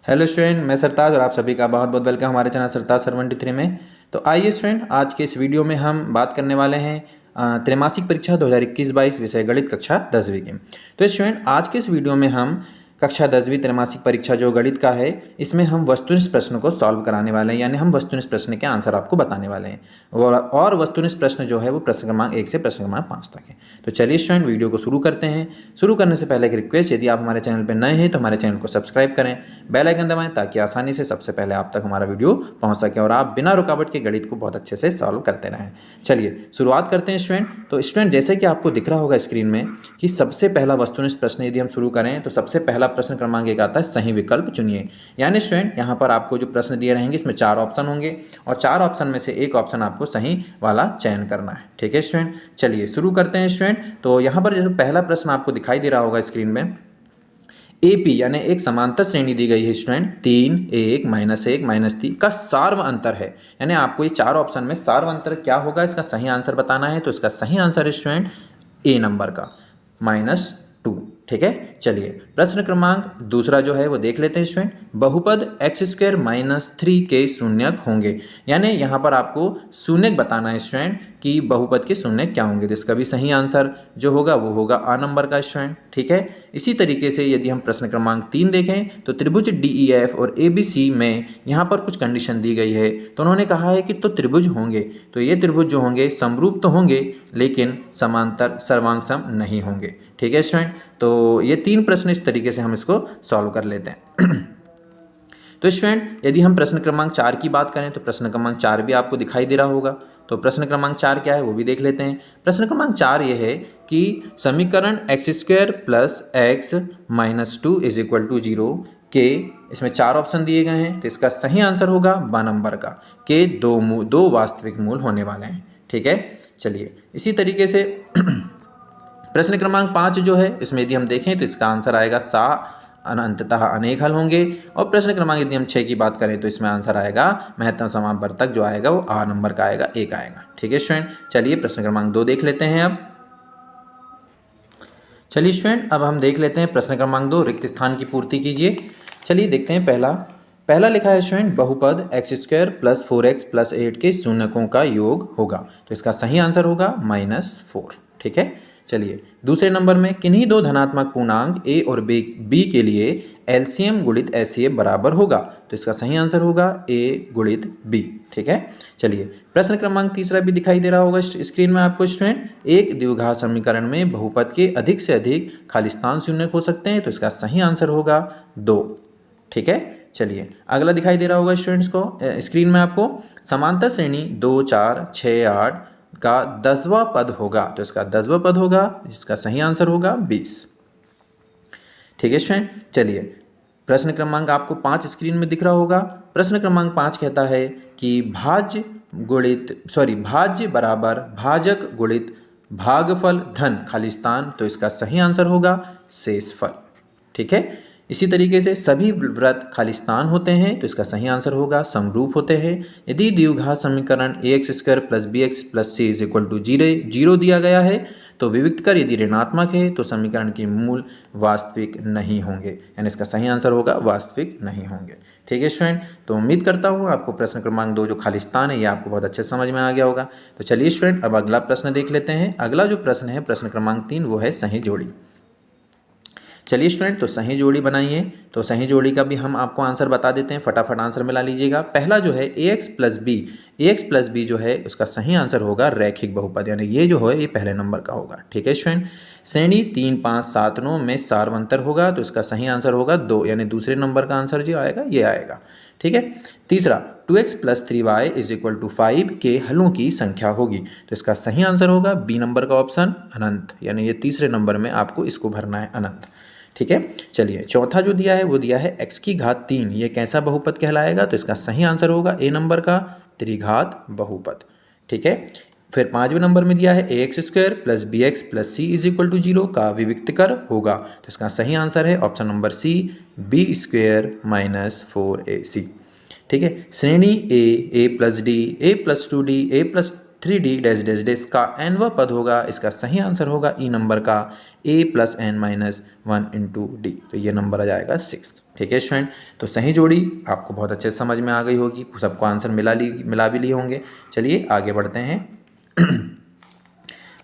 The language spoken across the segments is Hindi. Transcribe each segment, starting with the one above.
हेलो स्टूडेंट, मैं सरताज और आप सभी का बहुत बहुत वेलकम हमारे चैनल सरताज सर 123 में। तो आइए स्टूडेंट, आज के इस वीडियो में हम बात करने वाले हैं त्रैमासिक परीक्षा 2021-22 विषय गणित कक्षा 10वीं की। तो स्टूडेंट, आज के इस वीडियो में हम कक्षा 10वीं त्रैमासिक परीक्षा जो गणित का है, इसमें हम वस्तुनिष्ठ प्रश्न को सॉल्व कराने वाले हैं, यानी हम वस्तुनिष्ठ प्रश्न के आंसर आपको बताने वाले हैं। और वस्तुनिष्ठ प्रश्न जो है वो प्रश्न क्रमांक 1 से प्रश्न क्रमांक 5 तक है। तो चलिए स्टूडेंट, वीडियो को शुरू करते हैं। शुरू करने से पहले एक रिक्वेस्ट, यदि आप हमारे चैनल पर नए हैं तो हमारे चैनल को सब्सक्राइब करें, बेल आइकन दबाएं ताकि आसानी से सबसे पहले आप तक हमारा वीडियो पहुंच सके और आप बिना रुकावट के गणित को बहुत अच्छे से सॉल्व करते रहें। चलिए शुरुआत करते हैं स्टूडेंट। तो स्टूडेंट, जैसे कि आपको दिख रहा होगा स्क्रीन में कि सबसे पहला वस्तुनिष्ठ प्रश्न यदि हम शुरू करें तो सबसे पहला प्रश्न क्रमांक 1 आता है सही विकल्प चुनिए। यानी स्टूडेंट, यहाँ पर आपको जो प्रश्न दिए रहेंगे इसमें 4 ऑप्शन होंगे और 4 ऑप्शन में से एक ऑप्शन आपको सही वाला चयन करना है। ठीक है स्टूडेंट, चलिए शुरू करते हैं स्टूडेंट। तो यहाँ पर जो पहला प्रश्न आपको दिखाई दे रहा होगा स्क्रीन में, एपी यानी एक समांतर श्रेणी दी गई है स्टूडेंट, 3 1 -1 -3 का सार्व अंतर है। यानी आपको ये 4 ऑप्शन में सार्व अंतर क्या होगा इसका सही आंसर बताना है। तो इसका सही आंसर है स्टूडेंट ए नंबर का -2। ठीक है, चलिए प्रश्न क्रमांक दूसरा जो है वो देख लेते हैं स्टूडेंट। बहुपद x² - 3 के शून्यक होंगे। यानी यहाँ पर आपको शून्यक बताना है स्टूडेंट कि बहुपद के शून्यक क्या होंगे। तो इसका भी सही आंसर जो होगा वो होगा आ नंबर का स्टूडेंट। ठीक है, इसी तरीके से यदि हम प्रश्न क्रमांक 3 देखें तो त्रिभुज DEF और ABC में यहाँ पर कुछ कंडीशन दी गई है। तो उन्होंने कहा है कि तो त्रिभुज होंगे, तो ये त्रिभुज जो होंगे समरूप तो होंगे लेकिन समांतर सर्वांगसम नहीं होंगे। ठीक है स्टूडेंट, तो ये 3 प्रश्न इस तरीके से हम इसको सॉल्व कर लेते हैं। तो स्टूडेंट, यदि हम प्रश्न क्रमांक 4 की बात करें तो प्रश्न क्रमांक 4 भी आपको दिखाई दे रहा होगा। तो प्रश्न क्रमांक 4 क्या है वो भी देख लेते हैं। प्रश्न क्रमांक 4 ये है कि समीकरण x² + x - 2 = 0 के, इसमें 4 ऑप्शन दिए गए हैं। तो इसका सही आंसर होगा ब नंबर का, के दो वास्तविक मूल होने वाले हैं। ठीक है, चलिए इसी तरीके से प्रश्न क्रमांक 5 जो है इसमें यदि हम देखें तो इसका आंसर आएगा सा अनंततः अनेक हल होंगे। और प्रश्न क्रमांक यदि हम 6 की बात करें तो इसमें आंसर आएगा महत्तम समापवर्तक जो आएगा वो आ नंबर का आएगा, 1 आएगा। ठीक है स्टूडेंट, चलिए प्रश्न क्रमांक 2 देख लेते हैं अब। चलिए स्टूडेंट, अब हम देख लेते हैं प्रश्न क्रमांक 2, रिक्त स्थान की पूर्ति कीजिए। चलिए देखते हैं। पहला लिखा है स्टूडेंट, बहुपद x² + 4x + 8 के शून्यकों का योग होगा। तो इसका सही आंसर होगा -4। ठीक है, चलिए दूसरे नंबर में किन्हीं दो धनात्मक पूर्णांक a और b के लिए LCM × SCF बराबर होगा। तो इसका सही आंसर होगा a × b। ठीक है, चलिए प्रश्न क्रमांक तीसरा भी दिखाई दे रहा होगा स्क्रीन में आपको स्टूडेंट। एक द्विघात समीकरण में बहुपद के अधिक से अधिक खालिस्तान शून्यक हो सकते हैं। तो इसका सही आंसर होगा 2। ठीक है, चलिए अगला दिखाई दे रहा होगा स्टूडेंट्स को स्क्रीन में आपको, समांतर श्रेणी 2 4 6 8 का 10वां पद होगा। तो इसका 10वां पद होगा, जिसका सही आंसर होगा 20। ठीक है स्टूडेंट, चलिए प्रश्न क्रमांक आपको 5 स्क्रीन में दिख रहा होगा। प्रश्न क्रमांक 5 कहता है कि भाज्य बराबर भाजक गुणित भागफल धन खालिस्तान। तो इसका सही आंसर होगा शेषफल। ठीक है, इसी तरीके से सभी वृत्त खालिस्तान होते हैं। तो इसका सही आंसर होगा समरूप होते हैं। यदि द्विघात समीकरण ax² + bx + c = 0 दिया गया है तो विविक्तकर यदि ऋणात्मक है तो समीकरण के मूल वास्तविक नहीं होंगे, यानी इसका सही आंसर होगा वास्तविक नहीं होंगे। ठीक है स्टूडेंट, तो उम्मीद करता हूँ आपको प्रश्न क्रमांक 2 जो खालिस्तान है ये आपको बहुत अच्छे समझ में आ गया होगा। तो चलिए स्टूडेंट, अब अगला प्रश्न देख लेते हैं। अगला जो प्रश्न है प्रश्न क्रमांक 3, वो है सही जोड़ी। चलिए स्टूडेंट, तो सही जोड़ी बनाइए। तो सही जोड़ी का भी हम आपको आंसर बता देते हैं, फटाफट आंसर मिला लीजिएगा। पहला जो है ax + b जो है उसका सही आंसर होगा रैखिक बहुपद, यानी ये जो है ये पहले नंबर का होगा। ठीक है स्टूडेंट, श्रेणी 3 5 7 9 में सार्वंतर होगा। तो इसका सही आंसर होगा 2, यानी दूसरे नंबर का आंसर जो आएगा ये आएगा। ठीक है, तीसरा 2x + 3y = 5 के हलों की संख्या होगी। तो इसका सही आंसर होगा बी नंबर का ऑप्शन अनंत, यानी ये तीसरे नंबर में आपको इसको भरना है अनंत। ठीक है, चलिए चौथा जो दिया है वो दिया है x3, ये कैसा बहुपद कहलाएगा। तो इसका सही आंसर होगा ए नंबर का त्रिघात बहुपद। ठीक है, फिर 5वें नंबर में दिया है ax² + bx + c = 0 का विविक्तकर होगा। तो इसका सही आंसर है option number C, b² - 4ac। ठीक है, श्रेणी a + d, a + 2d, a + 3d dash dash dash का nवां पद होगा। इसका सही आंसर होगा ई नंबर का a + n-1 × d। तो ये नंबर आ जाएगा 6। ठीक है स्टूडेंट, तो सही जोड़ी आपको बहुत अच्छे से समझ में आ गई होगी, सबको आंसर मिला भी लिए होंगे। चलिए आगे बढ़ते हैं।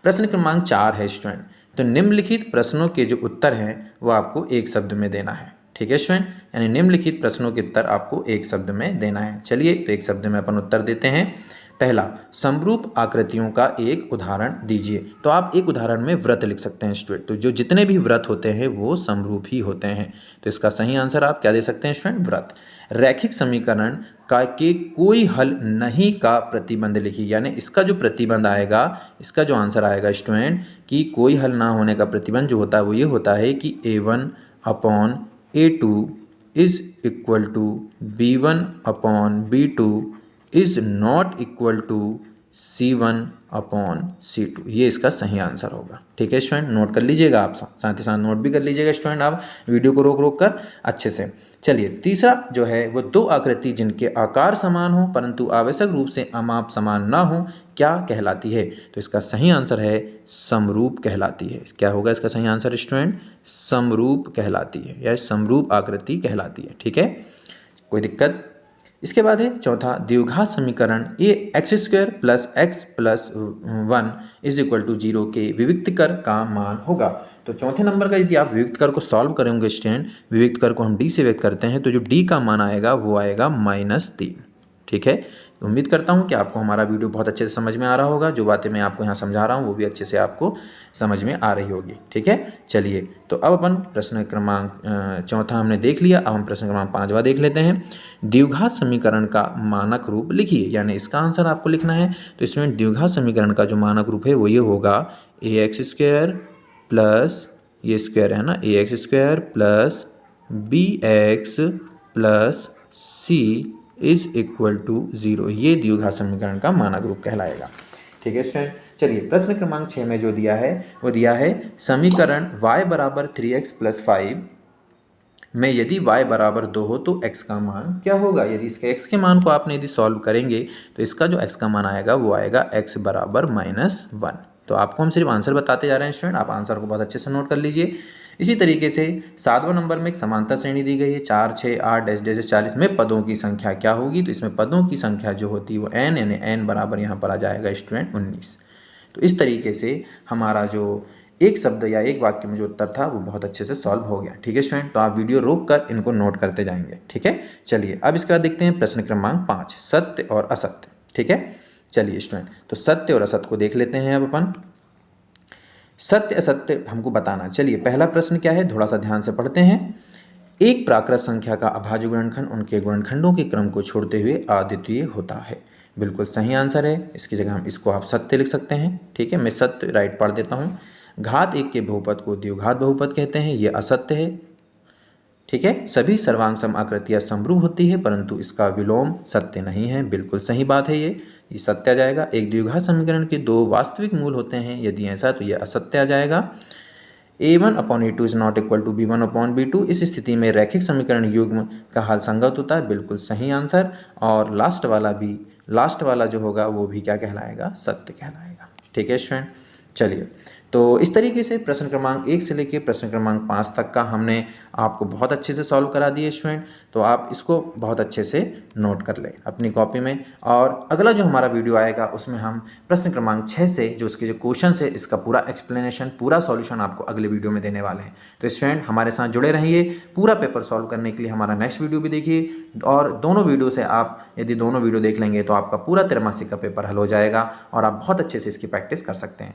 प्रश्न क्रमांक 4 है स्टूडेंट, तो निम्नलिखित प्रश्नों के जो उत्तर हैं वो आपको एक शब्द में देना है। ठीक है स्टूडेंट, यानी निम्नलिखित प्रश्नों के उत्तर आपको एक शब्द में देना है। चलिए तो एक शब्द में अपन उत्तर देते हैं। पहला, समरूप आकृतियों का एक उदाहरण दीजिए। तो आप एक उदाहरण में वृत्त लिख सकते हैं स्टूडेंट। तो जो जितने भी वृत्त होते हैं वो समरूप ही होते हैं। तो इसका सही आंसर आप क्या दे सकते हैं स्टूडेंट? वृत्त। रैखिक समीकरण का के कोई हल नहीं का प्रतिबंध लिखिए, यानी इसका जो प्रतिबंध आएगा, इसका जो आंसर आएगा स्टूडेंट कि कोई हल ना होने का प्रतिबंध जो होता है वो ये होता है कि a1/a2 is equal to b1/b2 is not equal to c1/c2। ये इसका सही आंसर होगा। ठीक है स्टूडेंट, नोट कर लीजिएगा आप, साथ ही साथ नोट भी कर लीजिएगा स्टूडेंट आप वीडियो को रोक कर अच्छे से। चलिए तीसरा जो है वो दो आकृति जिनके आकार समान हो परंतु आवश्यक रूप से अमाप समान ना हो क्या कहलाती है? तो इसका सही आंसर है समरूप कहलाती है। क्या होगा इसका सही आंसर स्टूडेंट? समरूप कहलाती है या समरूप आकृति कहलाती है। ठीक है, कोई दिक्कत? इसके बाद है चौथा, द्विघात समीकरण ax² + x + 1 is equal to 0 के विविक्त कर का मान होगा। तो चौथे नंबर का यदि आप विविक्त कर को सॉल्व करेंगे स्टूडेंट, विविक्त कर को हम d से व्यक्त करते हैं, तो जो d का मान आएगा वो आएगा -3। ठीक है, उम्मीद करता हूँ कि आपको हमारा वीडियो बहुत अच्छे से समझ में आ रहा होगा। जो बातें मैं आपको यहाँ समझा रहा हूँ वो भी अच्छे से आपको समझ में आ रही होगी। ठीक है, चलिए तो अब अपन प्रश्न क्रमांक चौथा हमने देख लिया। अब हम प्रश्न क्रमांक 5वां देख लेते हैं। द्विघात समीकरण का मानक रूप लिखिए, यानी इसका आंसर आपको लिखना है। तो इसमें द्विघात समीकरण का जो मानक रूप है वो ये होगा ax² प्लस ये स्क्वायर है ना, ax² plus bx plus c is equal to 0। ये द्विघात समीकरण का मानक रूप कहलाएगा। ठीक है स्टूडेंट, चलिए प्रश्न क्रमांक 6 में जो दिया है वो दिया है समीकरण y = 3x + 5 में यदि y = 2 हो तो x का मान क्या होगा? यदि इसके x के मान को आपने यदि सॉल्व करेंगे तो इसका जो x का मान आएगा वो आएगा x = -1। तो आपको हम सिर्फ आंसर बताते जा रहे हैं स्टूडेंट, आप आंसर को बहुत अच्छे से नोट कर लीजिए। इसी तरीके से 7वां नंबर में एक समांतर श्रेणी दी गई है 4, 6, 8 डैश डैश 40 में पदों की संख्या क्या होगी? तो इसमें पदों की संख्या जो होती है वो n, यानी n बराबर यहाँ पर आ जाएगा स्टूडेंट 19। तो इस तरीके से हमारा जो एक शब्द या एक वाक्य में जो उत्तर था वो बहुत अच्छे से सॉल्व हो गया। ठीक है स्टूडेंट, तो आप वीडियो रोक कर इनको नोट करते जाएंगे। ठीक है, चलिए अब इसके बाद देखते हैं प्रश्न क्रमांक 5, सत्य और असत्य। ठीक है, चलिए स्टूडेंट, तो सत्य और असत्य को देख लेते हैं अब अपन। सत्य असत्य हमको बताना। चलिए पहला प्रश्न क्या है, थोड़ा सा ध्यान से पढ़ते हैं। एक प्राकृत संख्या का अभाज्य गुणनखंड उनके गुणनखंडों के क्रम को छोड़ते हुए अद्वितीय होता है। बिल्कुल सही आंसर है। इसकी जगह हम इसको आप सत्य लिख सकते हैं। ठीक है, मैं सत्य राइट पढ़ देता हूँ। घात 1 के बहुपद को द्विघात बहुपद कहते हैं, ये असत्य है। ठीक है, सभी सर्वांग सम आकृतियाँ समरूप होती है परंतु इसका विलोम सत्य नहीं है। बिल्कुल सही बात है, ये सत्य आ जाएगा। एक द्विघात समीकरण के 2 वास्तविक मूल होते हैं, यदि ऐसा तो ये असत्य आ जाएगा। a1/a2 is not equal to b1/b2, इस स्थिति में रैखिक समीकरण युग्म का हल संगत होता है। बिल्कुल सही आंसर। और लास्ट वाला जो होगा वो भी क्या कहलाएगा? सत्य कहलाएगा। ठीक है स्टूडेंट, चलिए तो इस तरीके से प्रश्न क्रमांक 1 से लेकर प्रश्न क्रमांक 5 तक का हमने आपको बहुत अच्छे से सॉल्व करा दिए स्टूडेंट। तो आप इसको बहुत अच्छे से नोट कर लें अपनी कॉपी में। और अगला जो हमारा वीडियो आएगा उसमें हम प्रश्न क्रमांक 6 से जो उसके जो क्वेश्चन है इसका पूरा एक्सप्लेनेशन, पूरा सॉल्यूशन आपको अगले वीडियो में देने वाले हैं। तो स्टूडेंट हमारे साथ जुड़े रहिए। पूरा पेपर सॉल्व करने के लिए हमारा नेक्स्ट वीडियो भी देखिए। और दोनों वीडियो से आप यदि दोनों वीडियो देख लेंगे तो आपका पूरा त्रैमासिक का पेपर हल हो जाएगा और आप बहुत अच्छे से इसकी प्रैक्टिस कर सकते हैं।